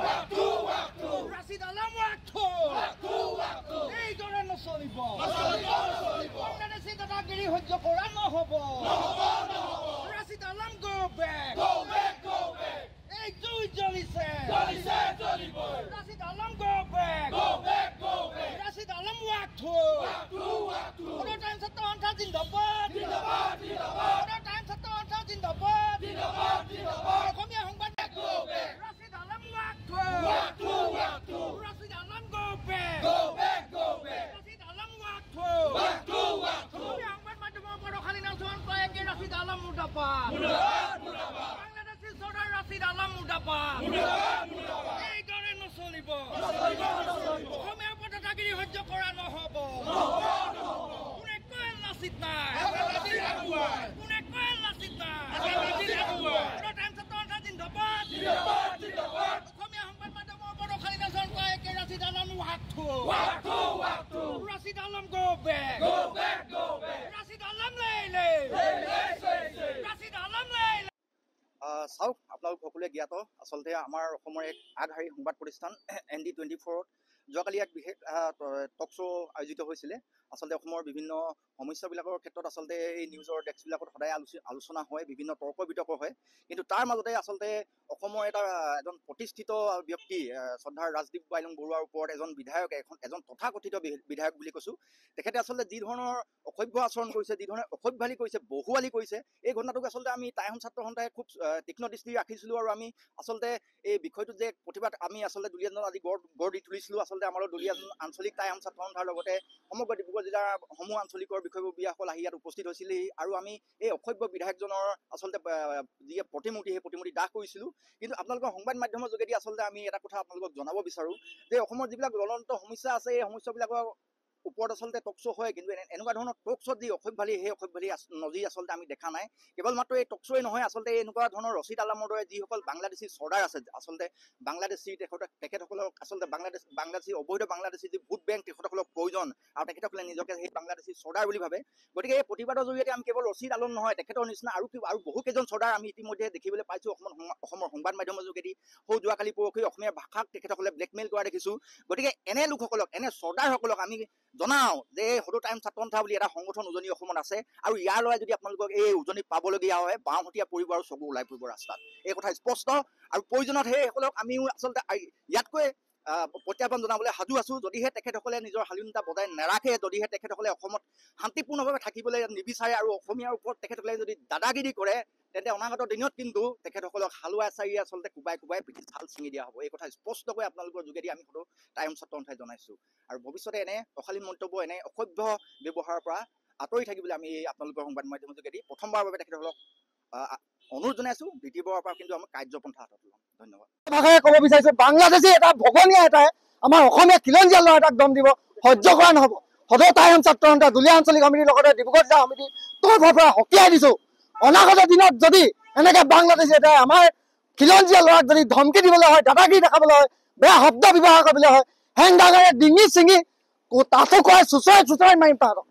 Rashid Alam এইদৰে নচলিব বাংলাদেশী দাদাগিৰি সহ্য কৰা নহ'ব Rashid Alam go back এই জুই জ্বলিছে Rashid Alam go back Rashid Alam কোনো টাইম ছাত্ৰ সন্থা জিন্দাবাদ কোনো টাইম ছাত্ৰ সন্থা জিন্দাবাদ অসমীয়া সংবাদ Rashid Alam Rashid Alam go back Rashid Alam অসমীয়া সংবাদ মাধ্যমৰ পৰা খালি নাচন কয় কি Rashid Alam মুৰ্দাবাদ বাংলাদেশী চৰকাৰ Rashid Alam মুৰ্দাবাদ এইদৰে নচলিব অসমীয়া পতাকাগিৰি সহ্য কৰা নহ'ব কোনে কয় নাচিত নাই কোনে কয় নাচিত নাই কোনো টাইম ছাত্ৰ সন্থা জিন্দাবাদ অসমীয়া সংবাদ মাধ্যমৰ পৰা খালি নাচন কয় কি Rashid Alam Rashid Alam go back Rashid Alam lay Rashid Alam lay চাওক আপোনালোক সকলোৱে জ্ঞাত আচলতে আমাৰ অসমৰ এক আগশাৰী সংবাদ প্ৰতিষ্ঠান ND24 যোৱাকালি এক বিশেষ টক শ্ব' আয়োজিত হৈছিলে আচলতে অসমৰ বিভিন্ন সমস্যাবিলাকৰ ক্ষেত্ৰত আচলতে এই নিউজৰ ডেস্কবিলাকত সদায় আলোচনা হয় বিভিন্ন তৰ্ক বিতৰ্ক হয় কিন্তু তাৰ মাজতে আচলতে অসমৰ এজন প্ৰতিষ্ঠিত ব্যক্তি শ্ৰদ্ধাৰ ৰাজদীপ বাইলুং বৰুৱাৰ ওপৰত এজন বিধায়ক এজন তথাকথিত বিধায়ক বুলি কৈছোঁ তেখেতে আচলতে যি ধৰণৰ অসভ্য আচৰণ কৰিছে যি ধৰণে অসভ্যালি কৰিছে বহুৱালি কৰিছে এই ঘটনাটোক আচলতে আমি টাইম ছাত্ৰ সন্থাই খুব তীক্ষ্ণ দৃষ্টি ৰাখিছিলোঁ আৰু আমি আচলতে এই বিষয়টোত যে প্ৰতিবাদ আমি আচলতে দুলীয়াজন আজি গঢ় দি তুলিছিলোঁ আচলতে আমাৰ দলীয় আঞ্চলিক টাইম ছাত্ৰ সন্থাৰ লগতে সমগ্ৰ ডিব্ৰুগড় জিলাৰ সমূহ আঞ্চলিকৰ বিষয়ববীয়াসকল আহি ইয়াত উপস্থিত হৈছিলেহি আৰু আমি এই অসভ্য বিধায়কজনৰ আচলতে যি প্ৰতিমূৰ্তি সেই প্ৰতিমূৰ্তি দাহ কৰিছিলোঁ কিন্তু আপোনালোকৰ সংবাদ মাধ্যমৰ যোগেদি আচলতে আমি এটা কথা আপোনালোকক জনাব বিচাৰোঁ যে অসমৰ যিবিলাক জ্বলন্ত সমস্যা আছে এই সমস্যাবিলাকৰ ওপৰত আচলতে টক শ্ব' হয় কিন্তু এনেকুৱা ধৰণৰ টক শ্ব'ত যি অসভ্যালি সেই অসভ্যালি নজিৰ আচলতে আমি দেখা নাই কেৱল মাত্ৰ এই টক শ্ব'ই নহয় আচলতে এনেকুৱা ধৰণৰ Rashid Alamৰ দৰে যিসকল বাংলাদেশী চৰ্দাৰ আছে আচলতে বাংলাদেশী তেখেতসকলক আচলতে বাংলাদেশী অবৈধ বাংলাদেশী যি ভোট বেংক তেখেতসকলক প্ৰয়োজন আৰু তেখেতসকলে নিজকে সেই বাংলাদেশী চৰ্দাৰ বুলি ভাবে গতিকে এই প্ৰতিবাদৰ জৰিয়তে আমি কেৱল Rashid Alam নহয় তেখেতৰ নিচিনা আৰু বহুকেইজন চৰ্দাৰ আমি ইতিমধ্যে দেখিবলৈ পাইছোঁ অসমৰ সংবাদ মাধ্যমৰ যোগেদি সৌ যোৱাকালি পৰহি অসমীয়া ভাষাক তেখেতসকলে ব্লেকমেইল কৰা দেখিছোঁ গতিকে এনে লোকসকলক এনে চৰ্দাৰসকলক আমি জনাওঁ যে সদৌ টাইম ছাত্ৰ সন্থা বুলি এটা সংগঠন উজনি অসমত আছে আৰু ইয়াৰ লৰাই যদি আপোনালোকক এই উজনিত পাবলগীয়া হয় বাওঁহতীয়া পৰিব আৰু চকু ওলাই পৰিব ৰাস্তাত এই কথা স্পষ্ট আৰু প্ৰয়োজনত সেইসকলক আমিও আচলতে ইয়াতকৈ প্ৰত্যাহ্বান জনাবলৈ সাজু আছোঁ যদিহে তেখেতসকলে নিজৰ শালীনতা বজাই নাৰাখে যদিহে তেখেতসকলে অসমত শান্তিপূৰ্ণভাৱে থাকিবলৈ নিবিচাৰে আৰু অসমীয়াৰ ওপৰত তেখেতসকলে যদি দাদাগিৰি কৰে তেন্তে অনাগত দিনত কিন্তু তেখেতসকলক হালোৱা চাৰি আচলতে কোবাই পিঠিত ছাল ছিঙি দিয়া হ'ব এই কথা স্পষ্টকৈ আপোনালোকৰ যোগেদি আমি সদৌ টাইম ছাত্ৰ সন্থাই জনাইছোঁ আৰু ভৱিষ্যতে এনে অশালীন মন্তব্য এনে অসভ্য ব্যৱহাৰৰ পৰা আঁতৰি থাকিবলৈ আমি আপোনালোকৰ সংবাদ মাধ্যমৰ যোগেদি প্ৰথমবাৰৰ বাবে তেখেতসকলক অনুৰোধ জনাইছোঁ দ্বিতীয়বাৰৰ পৰা কিন্তু আমি কাৰ্যপন্থা হাতত ল'ম ধন্যবাদ ভাষাৰে ক'ব বিচাৰিছোঁ বাংলাদেশী এটা ভগনীয়া এটাই আমাৰ অসমীয়া খিলঞ্জীয়া ল'ৰা এটাক দম দিব সহ্য কৰা নহ'ব সদৌ টাইম ছাত্ৰ সন্থা দুলীয়া আঞ্চলিক সমিতিৰ লগতে ডিব্ৰুগড় জিলা সমিতি তৰফৰ পৰা সকীয়াই দিছোঁ অনাগত দিনত যদি এনেকৈ বাংলাদেশী এটাই আমাৰ খিলঞ্জীয়া ল'ৰাক যদি ধমকি দিবলৈ হয় দাদাগিৰি দেখাবলৈ হয় বেয়া শব্দ ব্যৱহাৰ কৰিবলৈ হয় হেং দাঙেৰে ডিঙি চিঙি তাতো কয় চুচৰাই মাৰিম তাহাঁতক